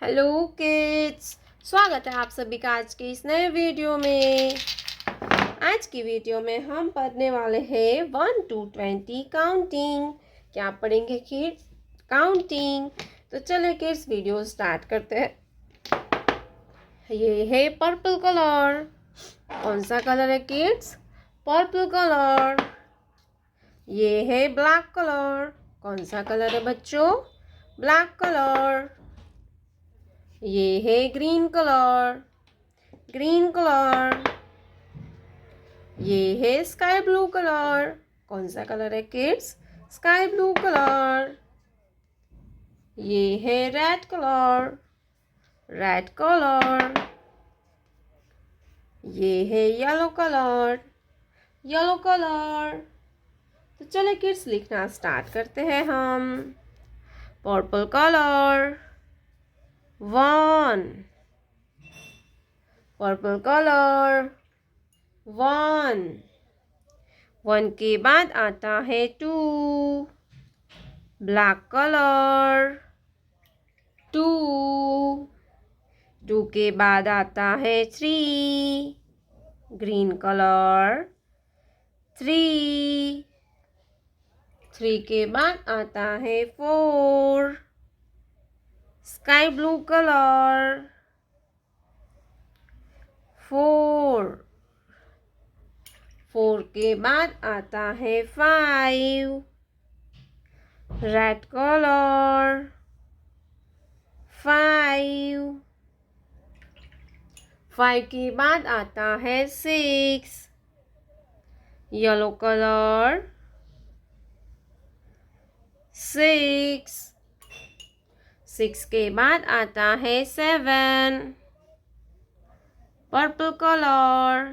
Hello kids, स्वागत है आप सभी का आज के इस नए वीडियो में। आज की वीडियो में हम पढ़ने वाले हैं 1 to 20 काउंटिंग। क्या पढ़ेंगे किड्स? काउंटिंग। तो चले किड्स वीडियो स्टार्ट करते हैं। ये है पर्पल कलर। कौन सा कलर है किड्स? Purple colour. ये है ब्लैक कलर। कौन सा कलर है बच्चों? Black colour. ये है ग्रीन कलर। Green colour. ये है स्काई ब्लू कलर। कौन सा कलर है किड्स? Sky blue colour. ये है रेड कलर। Red colour. ये है येलो कलर। Yellow colour. तो चले किड्स लिखना स्टार्ट करते हैं हम। पर्पल कलर 1, पर्पल कलर 1, 1 के बाद आता है 2, ब्लैक कलर 2, 2 के बाद आता है 3, ग्रीन कलर 3, 3 के बाद आता है 4, स्काई ब्लू कलर 4, 4 के बाद आता है 5, रेड कलर 5, 5 के बाद आता है 6, येलो कलर 6, 6 के बाद आता है 7, पर्पल कलर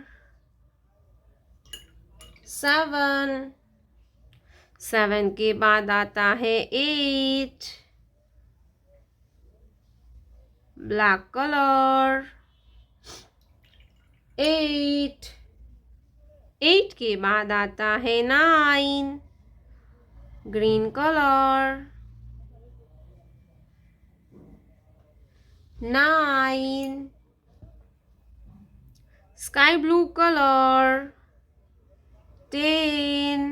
7, 7 के बाद आता है 8, ब्लैक कलर 8, 8 के बाद आता है 9, green colour 9, sky blue colour 10,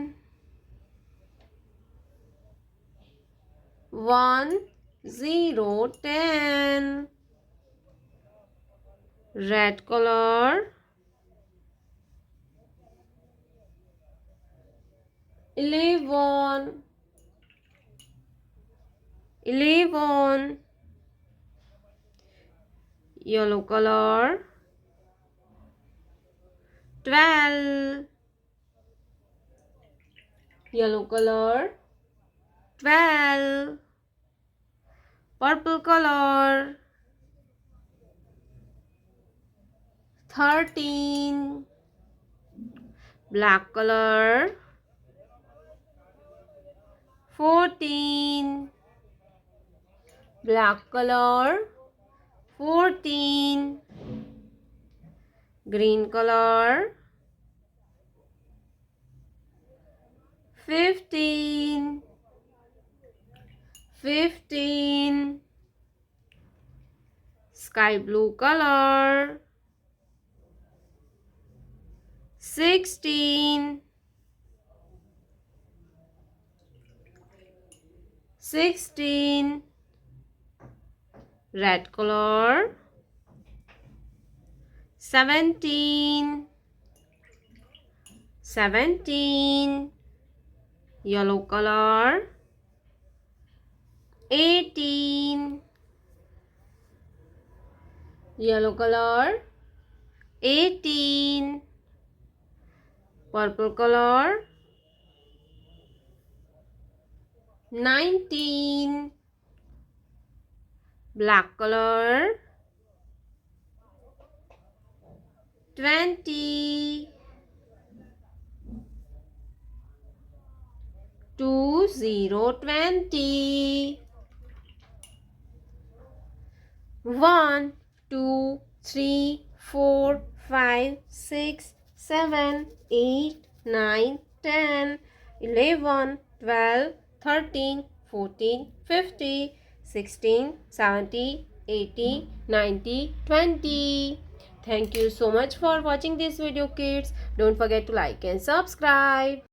1 0 10, red colour 11, 11, yellow colour 12, yellow colour 12, purple colour 13, black colour 14, black colour 14, green colour 15, 15, sky blue colour 16, 16, red colour 17, 17, yellow colour 18, yellow colour 18, purple colour 19, black colour 20, 2 0 20, 1 2 3 4 5 6 7 8 9 10 11 12 13 14 15 16 17 80, 90, 20. Thank you so much for watching this video, kids. Don't forget to like and subscribe.